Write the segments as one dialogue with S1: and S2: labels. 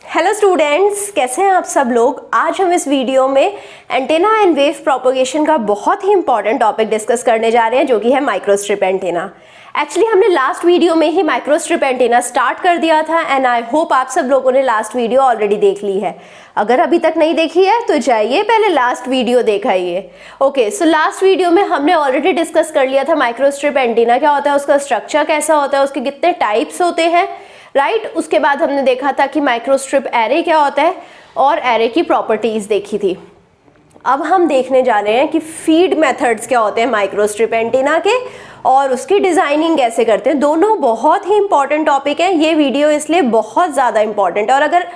S1: Hello students, कैसे हैं आप सब लोग। आज हम इस वीडियो में एंटेना एंड वेव प्रोपगेशन का बहुत ही इंपॉर्टेंट टॉपिक डिस्कस करने जा रहे हैं, जो कि है माइक्रोस्ट्रिप एंटेना। एक्चुअली हमने लास्ट वीडियो में ही माइक्रोस्ट्रिप एंटेना स्टार्ट कर दिया था एंड आई होप आप सब लोगों ने लास्ट वीडियो ऑलरेडी देख ली है। अगर अभी तक नहीं देखी है तो जाइए पहले लास्ट वीडियो दिखाइए। ओके, सो लास्ट वीडियो में हमने ऑलरेडी डिस्कस कर लिया था माइक्रोस्ट्रिप एंटेना क्या होता है, उसका स्ट्रक्चर कैसा होता है, उसके कितने टाइप्स होते हैं, राइट। उसके बाद हमने देखा था कि माइक्रोस्ट्रिप एरे क्या होता है और एरे की प्रॉपर्टीज देखी थी। अब हम देखने जा रहे हैं कि फीड मेथड्स क्या होते हैं माइक्रोस्ट्रिप एंटीना के और उसकी डिजाइनिंग कैसे करते हैं। दोनों बहुत ही इंपॉर्टेंट टॉपिक है, ये वीडियो इसलिए बहुत ज़्यादा इंपॉर्टेंट है। और अगर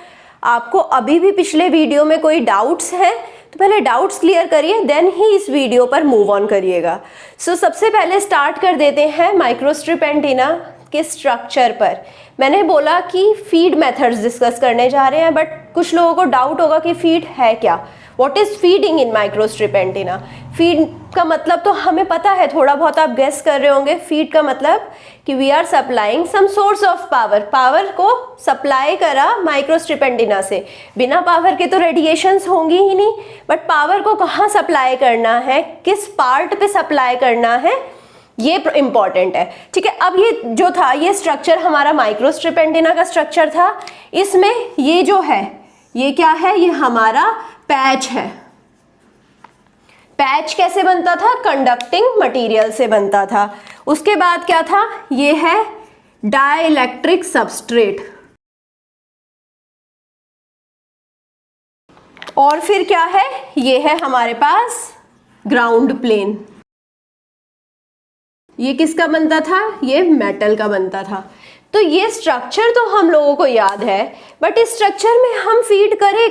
S1: आपको अभी भी पिछले वीडियो में कोई डाउट्स हैं तो पहले डाउट्स क्लियर करिए, देन ही इस वीडियो पर मूव ऑन करिएगा। सो सबसे पहले स्टार्ट कर देते हैं माइक्रोस्ट्रिप एंटीना के स्ट्रक्चर पर। मैंने बोला कि फीड मेथड्स डिस्कस करने जा रहे हैं, बट कुछ लोगों को डाउट होगा कि फीड है क्या, what is feeding in microstrip antenna. Feed का मतलब तो हमें पता है, थोड़ा बहुत आप गेस कर रहे होंगे। फीड का मतलब कि we are supplying some source of power, power को सप्लाई करा माइक्रोस्ट्रिप एंटीना से। बिना पावर के तो रेडिएशंस होंगी ही नहीं, बट पावर को कहाँ सप्लाई करना है, किस पार्ट पे सप्लाई करना है, ये इंपॉर्टेंट है। ठीक है, अब ये जो था ये स्ट्रक्चर हमारा माइक्रोस्ट्रिप एंटीना का स्ट्रक्चर था। इसमें ये जो है ये क्या है, ये हमारा पैच है। पैच कैसे बनता था, कंडक्टिंग मटेरियल से बनता था। उसके बाद क्या था, ये है डाइइलेक्ट्रिक सबस्ट्रेट। और फिर क्या है, ये है हमारे पास ग्राउंड प्लेन। ये किसका बनता था, ये मेटल का बनता था। तो ये स्ट्रक्चर तो हम लोगों को याद है, बट इस स्ट्रक्चर में हम फीड करें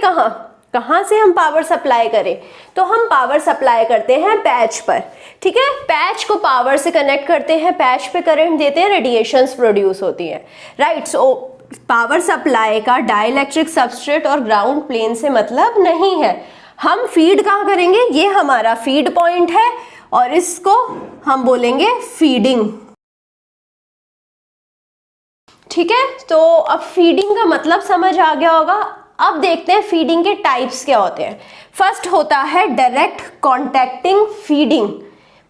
S1: कहाँ से हम पावर सप्लाई करें, तो हम पावर सप्लाई करते हैं पैच पर। ठीक है, पैच को पावर से कनेक्ट करते हैं, पैच पे करंट देते हैं, रेडिएशंस प्रोड्यूस होती हैं, राइट। सो पावर सप्लाई का डाइइलेक्ट्रिक सबस्ट्रेट और ग्राउंड प्लेन से मतलब नहीं है। हम फीड कहाँ करेंगे, ये हमारा फीड पॉइंट है और इसको हम बोलेंगे फीडिंग। ठीक है, तो अब फीडिंग का मतलब समझ आ गया होगा। अब देखते हैं फीडिंग के टाइप्स क्या होते हैं। फर्स्ट होता है डायरेक्ट कॉन्टैक्टिंग फीडिंग,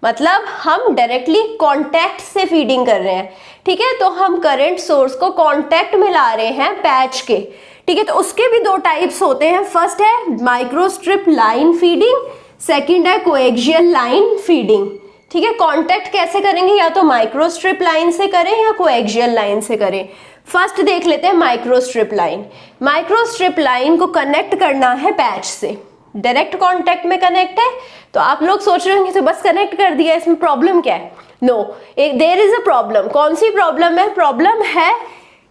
S1: मतलब हम डायरेक्टली कॉन्टैक्ट से फीडिंग कर रहे हैं। ठीक है, तो हम करंट सोर्स को कॉन्टैक्ट में ला रहे हैं पैच के। ठीक है, तो उसके भी दो टाइप्स होते हैं। फर्स्ट है माइक्रोस्ट्रिप लाइन फीडिंग, सेकेंड है कोएक्सियल लाइन फीडिंग। ठीक है, कांटेक्ट कैसे करेंगे, या तो माइक्रोस्ट्रिप लाइन से करें या कोएक्सियल लाइन से करें। फर्स्ट देख लेते हैं माइक्रोस्ट्रिप लाइन। माइक्रोस्ट्रिप लाइन को कनेक्ट करना है पैच से, डायरेक्ट कांटेक्ट में कनेक्ट है। तो आप लोग सोच रहे होंगे तो बस कनेक्ट कर दिया, इसमें प्रॉब्लम क्या है। No, there is a problem. कौन सी प्रॉब्लम है, प्रॉब्लम है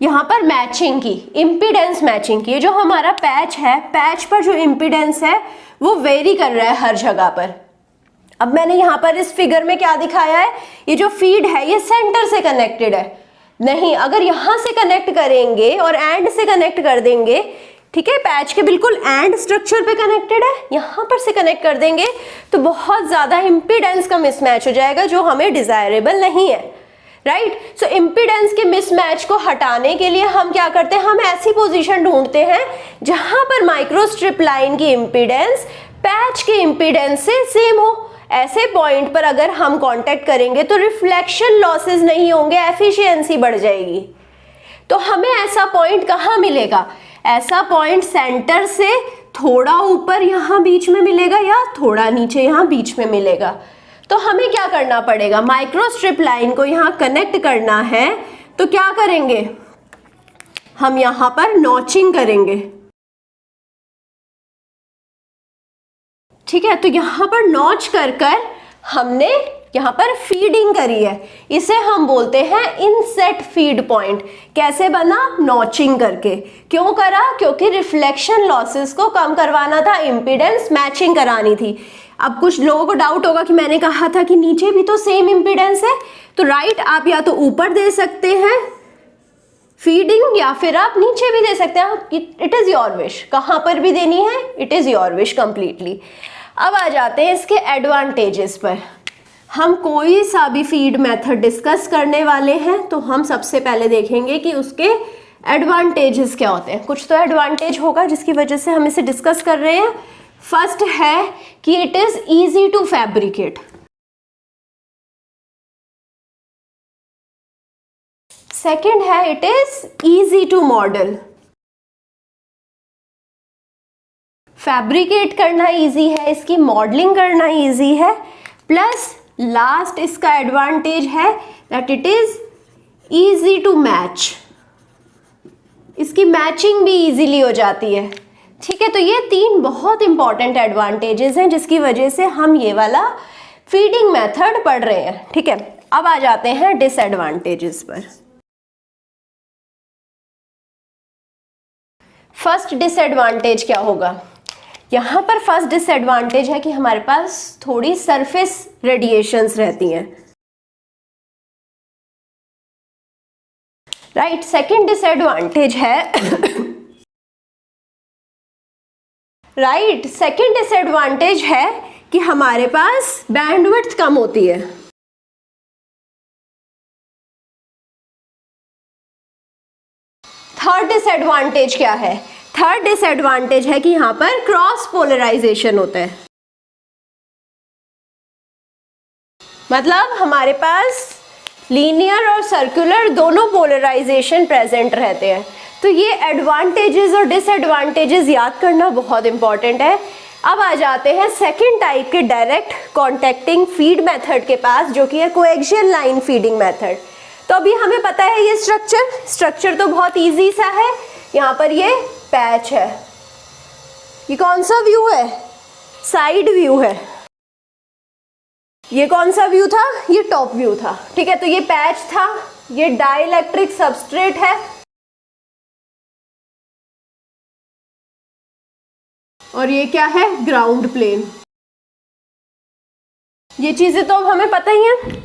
S1: यहाँ पर मैचिंग की, इम्पीडेंस मैचिंग की। जो हमारा पैच है, पैच पर जो इम्पीडेंस है वो वेरी कर रहा है हर जगह पर। अब मैंने यहाँ पर इस फिगर में क्या दिखाया है, ये जो फीड है ये सेंटर से कनेक्टेड है। नहीं, अगर यहाँ से कनेक्ट करेंगे और एंड से कनेक्ट कर देंगे, ठीक है, पैच के बिल्कुल एंड स्ट्रक्चर पे कनेक्टेड है, यहाँ पर से कनेक्ट कर देंगे तो बहुत ज्यादा इम्पीडेंस का मिसमैच हो जाएगा, जो हमें डिजायरेबल नहीं है, राइट। सो इम्पीडेंस के मिसमैच को हटाने के लिए हम क्या करते हैं, हम ऐसी पोजीशन ढूंढते हैं जहां पर माइक्रोस्ट्रिप लाइन की इम्पीडेंस पैच के इम्पीडेंस से सेम हो। ऐसे पॉइंट पर अगर हम कांटेक्ट करेंगे तो रिफ्लेक्शन लॉसेस नहीं होंगे, एफिशिएंसी बढ़ जाएगी। तो हमें ऐसा पॉइंट कहाँ मिलेगा, ऐसा पॉइंट सेंटर से थोड़ा ऊपर यहाँ बीच में मिलेगा या थोड़ा नीचे यहाँ बीच में मिलेगा। तो हमें क्या करना पड़ेगा, माइक्रोस्ट्रिप लाइन को यहाँ कनेक्ट करना है। तो क्या करेंगे, हम यहाँ पर नॉचिंग करेंगे। ठीक है, तो यहाँ पर नॉच कर हमने यहाँ पर फीडिंग करी है, इसे हम बोलते हैं इनसेट फीड पॉइंट। कैसे बना, नॉचिंग करके। क्यों करा, क्योंकि रिफ्लेक्शन लॉसेस को कम करवाना था, इम्पीडेंस मैचिंग करानी थी। अब कुछ लोगों को डाउट होगा कि मैंने कहा था कि नीचे भी तो सेम इम्पीडेंस है, तो राइट, आप या तो ऊपर दे सकते हैं फीडिंग या फिर आप नीचे भी दे सकते हैं, इट इज योर विश, कहाँ पर भी देनी है it is your wish completely. अब आ जाते हैं इसके एडवांटेजेस पर। हम कोई सा भी फीड मेथड डिस्कस करने वाले हैं तो हम सबसे पहले देखेंगे कि उसके एडवांटेजेस क्या होते हैं? कुछ तो एडवांटेज होगा जिसकी वजह से हम इसे डिस्कस कर रहे हैं। फर्स्ट है कि it is easy to fabricate. Second है it is easy to model. Fabricate करना इजी है, इसकी मॉडलिंग करना इजी है, प्लस लास्ट इसका एडवांटेज है that it is easy to match. इसकी मैचिंग भी इजीली हो जाती है। ठीक है, तो ये 3 बहुत इंपॉर्टेंट एडवांटेजेस हैं जिसकी वजह से हम ये वाला फीडिंग मेथड पढ़ रहे हैं। ठीक है, अब आ जाते हैं डिसएडवांटेजेस पर। फर्स्ट डिसएडवांटेज क्या होगा? यहां पर फर्स्ट डिसएडवांटेज है कि हमारे पास थोड़ी सरफेस रेडिएशंस रहती हैं। राइट, सेकेंड डिसएडवांटेज है राइट, सेकेंड डिसएडवांटेज है कि हमारे पास बैंडविड्थ कम होती है। थर्ड डिसएडवांटेज क्या है? थर्ड डिसएडवांटेज है कि यहां पर क्रॉस पोलराइजेशन होता है। मतलब हमारे पास लीनियर और सर्कुलर दोनों पोलराइजेशन प्रेजेंट रहते हैं। तो ये एडवांटेजेस और डिसएडवांटेजेस याद करना बहुत इंपॉर्टेंट है। अब आ जाते हैं सेकेंड टाइप के डायरेक्ट कॉन्टैक्टिंग फीड मेथड के पास, जो कि है कोएक्सियल लाइन फीडिंग मेथड। तो अभी हमें पता है ये स्ट्रक्चर तो बहुत इजी सा है। यहाँ पर ये पैच है, ये कौन सा व्यू है? साइड व्यू है। ये कौन सा व्यू था? ये टॉप व्यू था। ठीक है, तो ये पैच था, ये डाइइलेक्ट्रिक सबस्ट्रेट है, और ये क्या है? Ground plane. ये चीजें तो अब हमें पता ही है।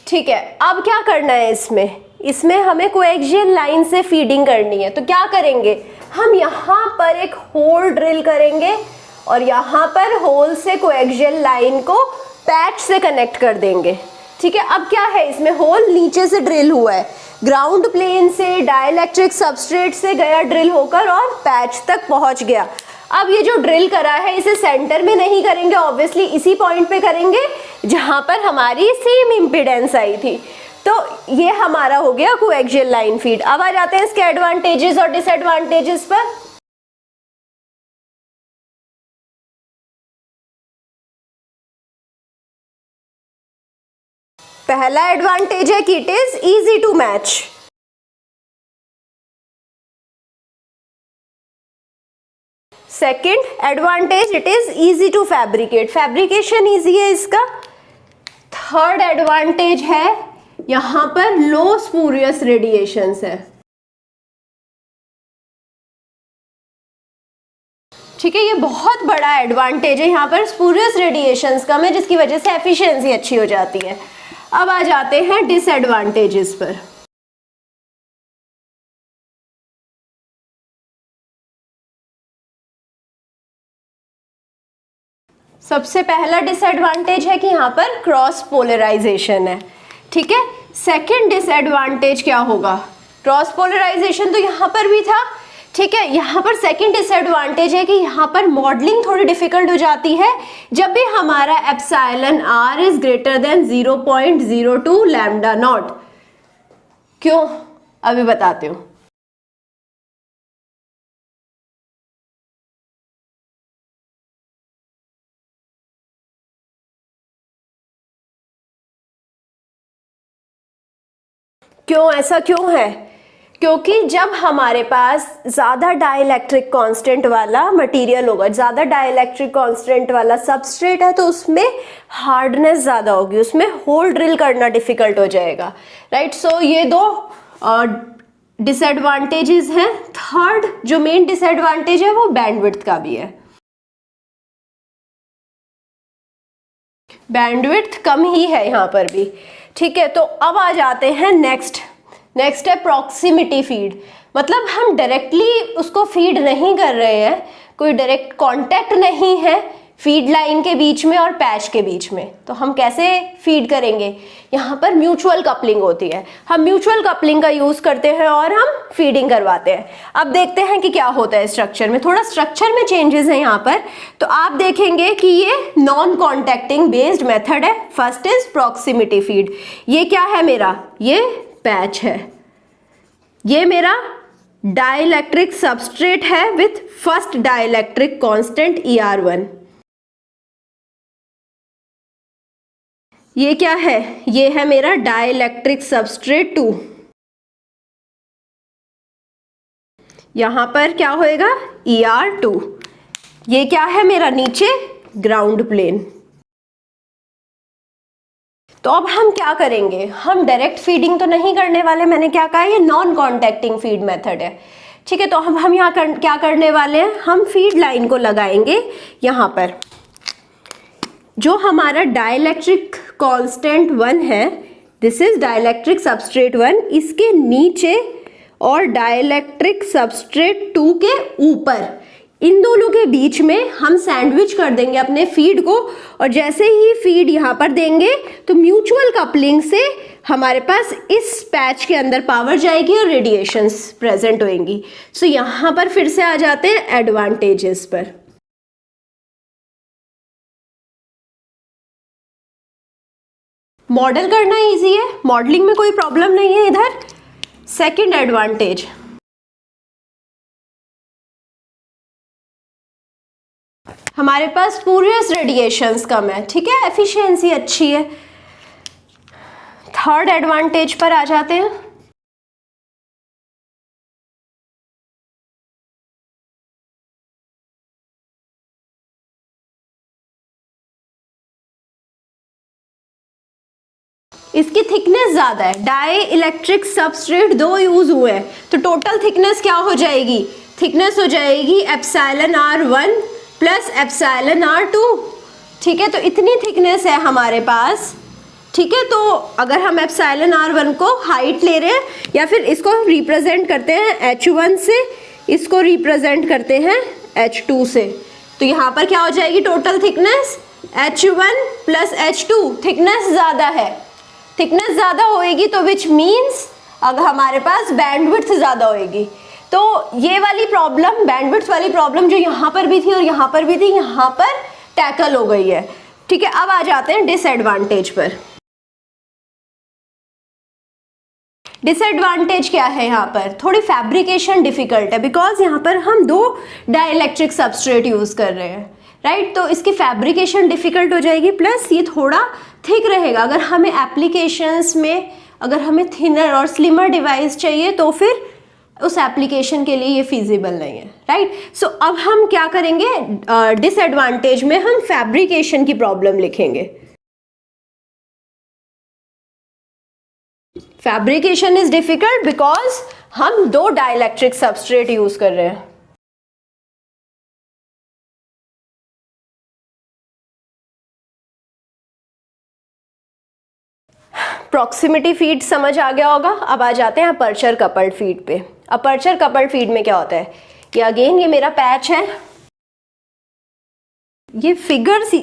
S1: ठीक है, अब क्या करना है इसमें हमें कोएक्सियल लाइन से फीडिंग करनी है। तो क्या करेंगे हम? यहाँ पर एक होल ड्रिल करेंगे और यहाँ पर होल से कोएक्सियल लाइन को पैच से कनेक्ट कर देंगे। ठीक है, अब क्या है इसमें? होल नीचे से ड्रिल हुआ है, ग्राउंड प्लेन से डाइइलेक्ट्रिक सबस्ट्रेट से गया ड्रिल होकर और पैच तक पहुंच गया। अब ये जो ड्रिल करा है इसे सेंटर में नहीं करेंगे, ऑब्वियसली इसी पॉइंट पे करेंगे जहां पर हमारी सेम इम्पीडेंस आई थी। तो ये हमारा हो गया कोएक्सियल लाइन फीड। अब आ जाते हैं इसके एडवांटेजेस और डिसएडवांटेजेस पर। पहला एडवांटेज है कि it is easy to match. Second advantage it is easy to fabricate, fabrication easy है इसका। थर्ड एडवांटेज है यहां पर लो स्पूरियस रेडिएशंस है। ठीक है, ये बहुत बड़ा एडवांटेज है। यहाँ पर स्पूरियस रेडिएशंस कम है जिसकी वजह से एफिशिएंसी अच्छी हो जाती है। अब आ जाते हैं डिसएडवांटेजेस पर। सबसे पहला डिसएडवांटेज है कि यहाँ पर क्रॉस पोलराइजेशन है। ठीक है, सेकंड डिसएडवांटेज क्या होगा? क्रॉस पोलराइजेशन तो यहाँ पर भी था। ठीक है, यहाँ पर सेकंड डिसएडवांटेज है कि यहाँ पर मॉडलिंग थोड़ी डिफिकल्ट हो जाती है जब भी हमारा epsilon r is greater than 0.02 lambda naught. क्यों? अभी बताती हूँ। क्यों ऐसा क्यों है? क्योंकि जब हमारे पास ज़्यादा डाइइलेक्ट्रिक कांस्टेंट वाला मटेरियल होगा, ज़्यादा डाइइलेक्ट्रिक कांस्टेंट वाला सबस्ट्रेट है, तो उसमें हार्डनेस ज़्यादा होगी, उसमें होल ड्रिल करना डिफिकल्ट हो जाएगा। राइट, सो ये दो डिसएडवांटेजेस हैं। थर्ड जो मेन डिसएडवांटेज है वो बैंडविड्थ का भी है। बैंडविड्थ कम ही है यहाँ पर भी। ठीक है, तो अब आ जाते हैं नेक्स्ट है प्रॉक्सिमिटी फीड। मतलब हम डायरेक्टली उसको फीड नहीं कर रहे हैं, कोई डायरेक्ट कांटेक्ट नहीं है, फीड लाइन के बीच में और पैच के बीच में। तो हम कैसे फीड करेंगे, यहाँ पर म्यूचुअल कपलिंग होती है, हम म्यूचुअल कपलिंग का यूज करते हैं और हम फीडिंग करवाते हैं। अब देखते हैं कि क्या होता है स्ट्रक्चर में, थोड़ा स्ट्रक्चर में चेंजेस है यहाँ पर। तो आप देखेंगे कि ये नॉन कॉन्टैक्टिंग बेस्ड मेथड है। फर्स्ट इज प्रॉक्सिमिटी फीड, ये क्या है मेरा, ये पैच है, ये मेरा डाइलेक्ट्रिक सबस्ट्रेट है with first dielectric constant ER1। ये क्या है, ये है मेरा डाइलेक्ट्रिक सबस्ट्रेट 2। यहां पर क्या होएगा, ER2। ये क्या है मेरा, नीचे ग्राउंड प्लेन। तो अब हम क्या करेंगे, हम डायरेक्ट फीडिंग तो नहीं करने वाले, मैंने क्या कहा, ये नॉन कॉन्टैक्टिंग फीड मेथड है, ठीक है। तो हम यहाँ क्या करने वाले हैं, हम फीड लाइन को लगाएंगे यहाँ पर। जो हमारा डाइलेक्ट्रिक कांस्टेंट 1 है, दिस इज डाइलेक्ट्रिक सबस्ट्रेट 1, इसके नीचे और डाइलेक्ट्रिक सबस्ट्रेट 2 के ऊपर, इन दोनों के बीच में हम सैंडविच कर देंगे अपने फीड को। और जैसे ही फीड यहाँ पर देंगे तो म्यूचुअल कपलिंग से हमारे पास इस पैच के अंदर पावर जाएगी और रेडिएशंस प्रेजेंट होंगी। सो यहाँ पर फिर से आ जाते हैं एडवांटेजेस पर। मॉडल करना इजी है, मॉडलिंग में कोई प्रॉब्लम नहीं है इधर। सेकंड एडवांटेज, हमारे पास स्पूरियस रेडिएशंस कम है, ठीक है, एफिशिएंसी अच्छी है। थर्ड एडवांटेज पर आ जाते हैं। इसकी थिकनेस ज्यादा है, डाई इलेक्ट्रिक सबस्ट्रेट 2 यूज हुए हैं, तो टोटल थिकनेस क्या हो जाएगी, थिकनेस हो जाएगी εr1 प्लस εr2, ठीक है। तो इतनी थिकनेस है हमारे पास, ठीक है। तो अगर हम εr1 को हाइट ले रहे हैं, या फिर इसको रिप्रेजेंट करते हैं h1 से, इसको रिप्रेजेंट करते हैं h2 से, तो यहाँ पर क्या हो जाएगी total thickness h1 plus h2। Thickness ज्यादा है, थिकनेस ज्यादा होएगी तो विच मीन्स अगर हमारे पास बैंडविड्थ ज्यादा होएगी। तो ये वाली प्रॉब्लम, बैंडविड्थ वाली प्रॉब्लम जो यहाँ पर भी थी और यहाँ पर भी थी, यहाँ पर टैकल हो गई है, ठीक है। अब आ जाते हैं डिसएडवांटेज पर। डिसएडवांटेज क्या है, यहाँ पर थोड़ी फैब्रिकेशन डिफिकल्ट है, बिकॉज यहाँ पर हम 2 डाइलेक्ट्रिक सबस्ट्रेट यूज कर रहे हैं, राइट। तो इसकी फैब्रिकेशन डिफिकल्ट हो जाएगी, प्लस ये थोड़ा थिक रहेगा। अगर हमें एप्लीकेशंस में, अगर हमें थिनर और स्लिमर डिवाइस चाहिए तो फिर उस एप्लीकेशन के लिए ये फिजिबल नहीं है, राइट। सो अब हम क्या करेंगे, डिसएडवांटेज में हम फैब्रिकेशन की प्रॉब्लम लिखेंगे। फैब्रिकेशन इज डिफिकल्ट बिकॉज हम 2 डाइलेक्ट्रिक सबस्ट्रेट यूज कर रहे हैं। प्रॉक्सिमिटी फीड समझ आ गया होगा। अब आ जाते हैं अपर्चर कपल्ड फीड पे। अपर्चर कपल्ड फीड में क्या होता है, ये अगेन ये मेरा पैच है, ये फिगर्स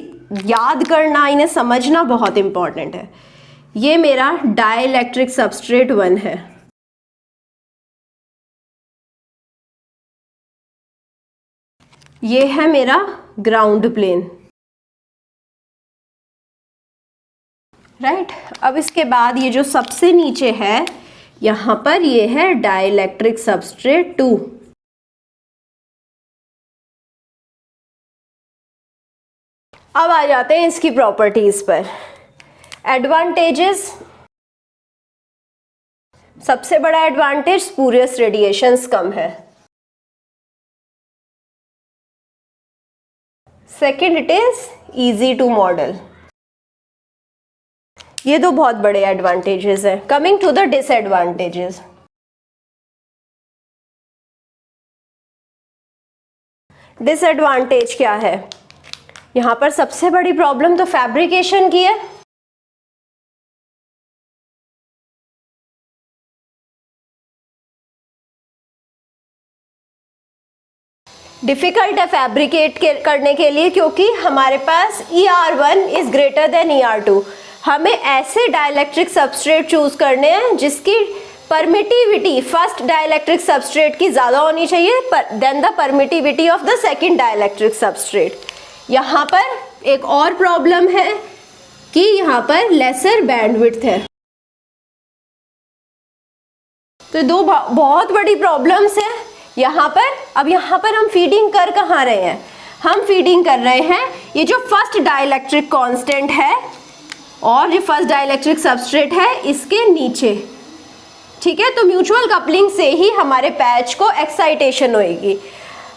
S1: याद करना, इन्हें समझना बहुत इंपॉर्टेंट है। ये मेरा डाइलेक्ट्रिक सबस्ट्रेट 1 है, ये है मेरा ग्राउंड प्लेन, राइट। अब इसके बाद ये जो सबसे नीचे है, यहां पर ये है डाइलेक्ट्रिक सबस्ट्रेट 2। अब आ जाते हैं इसकी प्रॉपर्टीज पर। एडवांटेजेस, सबसे बड़ा एडवांटेज स्पूरियस रेडिएशंस कम है। Second, it is easy to model. ये 2 बहुत बड़े एडवांटेजेस हैं। Coming to the disadvantages, disadvantage क्या है, यहां पर सबसे बड़ी प्रॉब्लम तो फैब्रिकेशन की है। डिफिकल्ट है फैब्रिकेट करने के लिए, क्योंकि हमारे पास ER1 is greater then ER2। हमें ऐसे डाइलेक्ट्रिक सबस्ट्रेट चूज करने हैं जिसकी परमिटिविटी फर्स्ट डाइलेक्ट्रिक सबस्ट्रेट की ज़्यादा होनी चाहिए than the permittivity of the second dielectric substrate. यहाँ पर एक और प्रॉब्लम है कि यहाँ पर लेसर बैंडविड्थ है। तो दो बहुत बड़ी प्रॉब्लम्स है यहाँ पर। अब यहाँ पर हम फीडिंग कर कहाँ रहे हैं? हम फीडिंग कर रहे हैं ये जो फर्स्ट डाइलेक्ट्रिक कांस्टेंट है और जो फर्स्ट डाइलेक्ट्रिक सबस्ट्रेट है इसके नीचे, ठीक है। तो म्यूचुअल कपलिंग से ही हमारे पैच को एक्साइटेशन होएगी।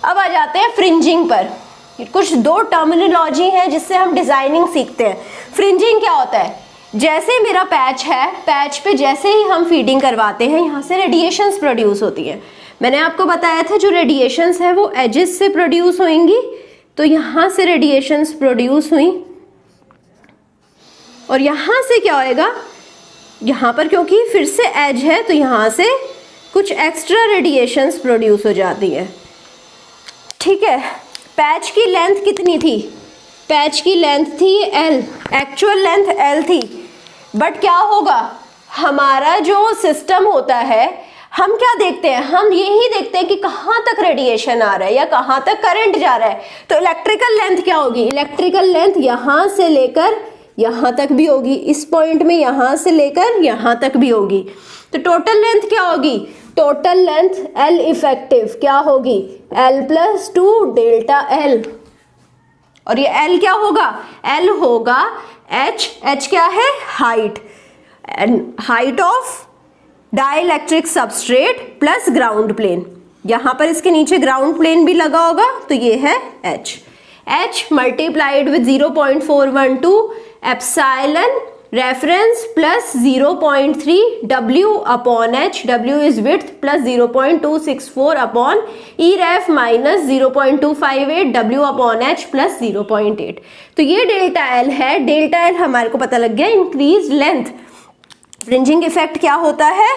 S1: अब आ जाते हैं फ्रिंजिंग पर। कुछ दो टर्मिनोलॉजी है जिससे हम डिजाइनिंग सीखते हैं। फ्रिंजिंग क्या होता है? जैसे मेरा पैच है, पैच पे जैसे ही हम फीडिंग करवाते हैं यहाँ से रेडिएशंस प्रोड्यूस होती हैं। मैंने आपको बताया था जो रेडिएशंस है वो एजेस से प्रोड्यूस होंगी, तो यहाँ से रेडिएशंस प्रोड्यूस हुई और यहाँ से क्या होएगा, यहाँ पर क्योंकि फिर से एज है तो यहाँ से कुछ एक्स्ट्रा रेडिएशंस प्रोड्यूस हो जाती है, ठीक है। पैच की लेंथ कितनी थी? पैच की लेंथ थी L, एक्चुअल लेंथ L थी। बट क्या होगा, हमारा जो सिस्टम होता है हम क्या देखते हैं, हम यही देखते हैं कि कहाँ तक रेडिएशन आ रहा है या कहाँ तक करंट जा रहा है। तो इलेक्ट्रिकल लेंथ क्या होगी? इलेक्ट्रिकल लेंथ यहाँ से लेकर यहाँ तक भी होगी, इस पॉइंट में यहाँ से लेकर यहाँ तक भी होगी। तो टोटल लेंथ क्या होगी? टोटल लेंथ L इफेक्टिव क्या होगी? L+2 delta L। और ये L क्या होगा? L होगा H क्या है? Height, height of dielectric substrate plus ground plane. यहाँ पर इसके नीचे ग्राउंड प्लेन भी लगा होगा तो ये है H multiplied with 0.412 epsilon reference plus 0.3 W upon H, W is width plus 0.264 upon E ref minus 0.258 W upon H plus 0.8। तो ये डेल्टा L है। डेल्टा L हमारे को पता लग गया इंक्रीज लेंथ। फ्रिंजिंग इफेक्ट क्या होता है?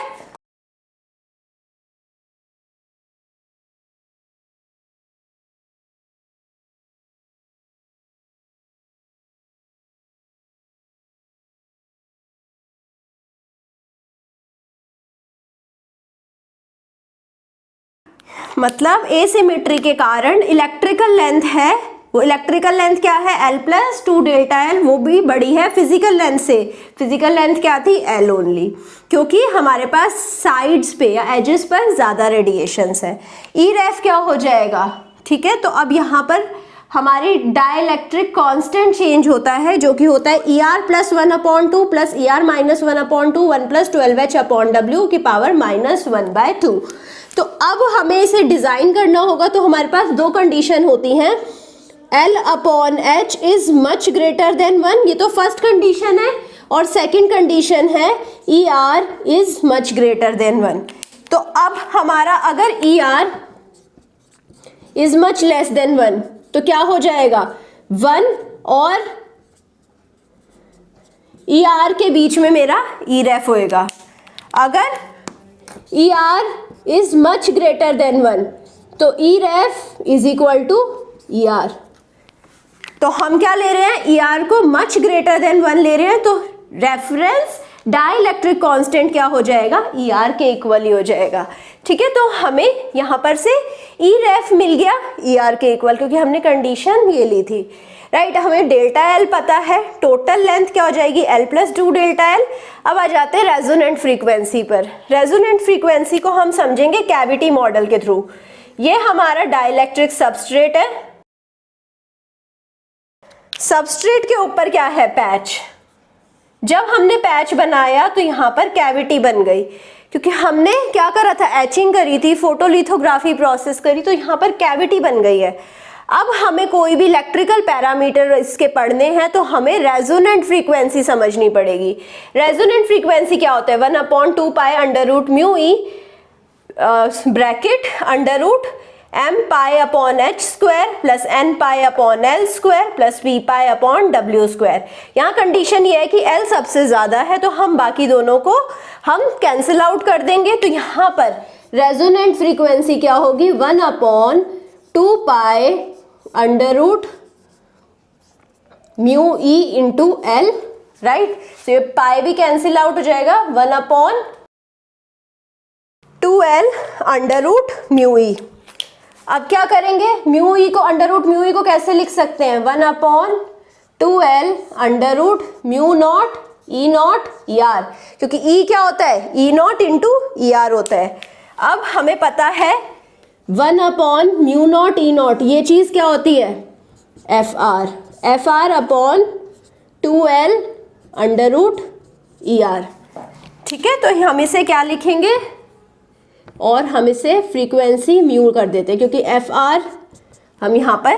S1: मतलब एसिमेट्री के कारण इलेक्ट्रिकल लेंथ है, वो इलेक्ट्रिकल लेंथ क्या है? L+2 डेल्टा L, वो भी बड़ी है फिजिकल लेंथ से। फिजिकल लेंथ क्या थी? L ओनली, क्योंकि हमारे पास साइड्स पे या एजेस पर ज़्यादा रेडिएशंस है। E रेफ क्या हो जाएगा? ठीक है, तो अब यहाँ पर हमारी डाइलेक्ट्रिक कांस्टेंट चेंज होता है जो कि होता है ER+1/2 प्लस ER-1/2 1+12H/W की पावर -1/2। तो अब हमें इसे डिजाइन करना होगा, तो हमारे पास दो कंडीशन होती हैं। L/H is much greater than 1, ये तो फर्स्ट कंडीशन है, और सेकंड कंडीशन है ER is much greater than 1। तो अब हमारा अगर ER is much less than 1 तो क्या हो जाएगा? 1 और ER के बीच में मेरा E रेफ होएगा। अगर ER is much greater than 1 तो E ref is equal to ER। तो हम क्या ले रहे हैं? ER को मच ग्रेटर देन 1 ले रहे हैं, तो रेफरेंस डाइलेक्ट्रिक कांस्टेंट क्या हो जाएगा? ER के इक्वल ही हो जाएगा। ठीक है, तो हमें यहाँ पर से E रेफ मिल गया ER के इक्वल, क्योंकि हमने कंडीशन ये ली थी, राइट। हमें डेल्टा L पता है, टोटल लेंथ क्या हो जाएगी? L+2 delta L। अब आ जाते हैं रेजोनेंट फ्रीक्वेंसी पर। रेजोनेंट फ्रीक्वेंसी को हम समझेंगे कैविटी मॉडल के थ्रू। ये हमारा डाइलेक्ट्रिक सबस्ट्रेट है, सबस्ट्रेट के ऊपर क्या है? पैच। जब हमने पैच बनाया तो यहाँ पर कैविटी बन गई, क्योंकि हमने क्या करा था? एचिंग करी थी, फोटोलिथोग्राफी प्रोसेस करी, तो यहाँ पर कैविटी बन गई है। अब हमें कोई भी इलेक्ट्रिकल पैरामीटर इसके पढ़ने हैं तो हमें रेजोनेंट फ्रीक्वेंसी समझनी पड़ेगी। रेजोनेंट फ्रीक्वेंसी क्या होता है? 1/2 पाई √μe bracket √m pi upon h square plus n pi upon l square plus p pi upon w square. यहाँ कंडीशन ये है कि l सबसे ज्यादा है, तो हम बाकी दोनों को हम कैंसिल आउट कर देंगे। तो यहाँ पर रेजोनेंट फ्रीक्वेंसी क्या होगी? 1/2 2 pi under root mu e into l, right. तो ये पाई भी कैंसिल आउट हो जाएगा, 1/2l अंडर रूट म्यू ई। अब क्या करेंगे, म्यू ई को, अंडर रूट म्यू ई को कैसे लिख सकते हैं, 1/2l under root mu naught e naught e r, क्योंकि ई क्या होता है, e naught into e r होता है। अब हमें पता है 1/म्यू नॉट ई नॉट, ये चीज क्या होती है, f r upon 2l under root e r, ठीक है। तो हम इसे क्या लिखेंगे, और हम इसे फ्रीक्वेंसी म्यू कर देते हैं, क्योंकि एफ आर हम यहाँ पर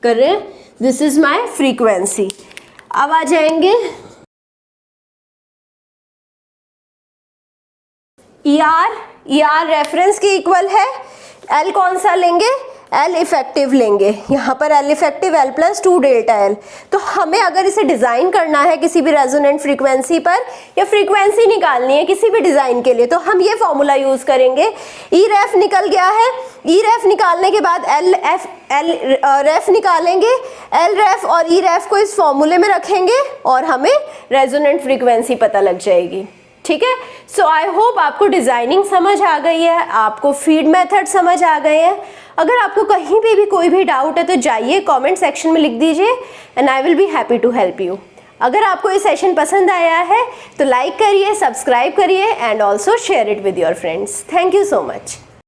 S1: कर रहे हैं, दिस इज माय फ्रीक्वेंसी। अब आ जाएंगे ई आर रेफरेंस के इक्वल है, एल कौन सा लेंगे, एल इफेक्टिव लेंगे, यहाँ पर L effective L plus 2 delta L. तो हमें अगर इसे डिज़ाइन करना है किसी भी रेजोनेंट फ्रीक्वेंसी पर, या फ्रीक्वेंसी निकालनी है किसी भी डिज़ाइन के लिए, तो हम ये फॉर्मूला यूज़ करेंगे। ई रेफ निकल गया है, ई रेफ निकालने के बाद एल रेफ निकालेंगे, एल रेफ और ई रेफ को इस फॉर्मूले में रखेंगे और हमें रेजोनेंट फ्रीक्वेंसी पता लग जाएगी, ठीक है। सो आई होप आपको डिज़ाइनिंग समझ आ गई है, आपको फीड मेथड समझ आ गए हैं। अगर आपको कहीं पे भी कोई भी डाउट है तो जाइए कमेंट सेक्शन में लिख दीजिए, and I will be happy to help you. अगर आपको ये सेशन पसंद आया है तो लाइक करिए, सब्सक्राइब करिए, and also share it with your friends. Thank you so much.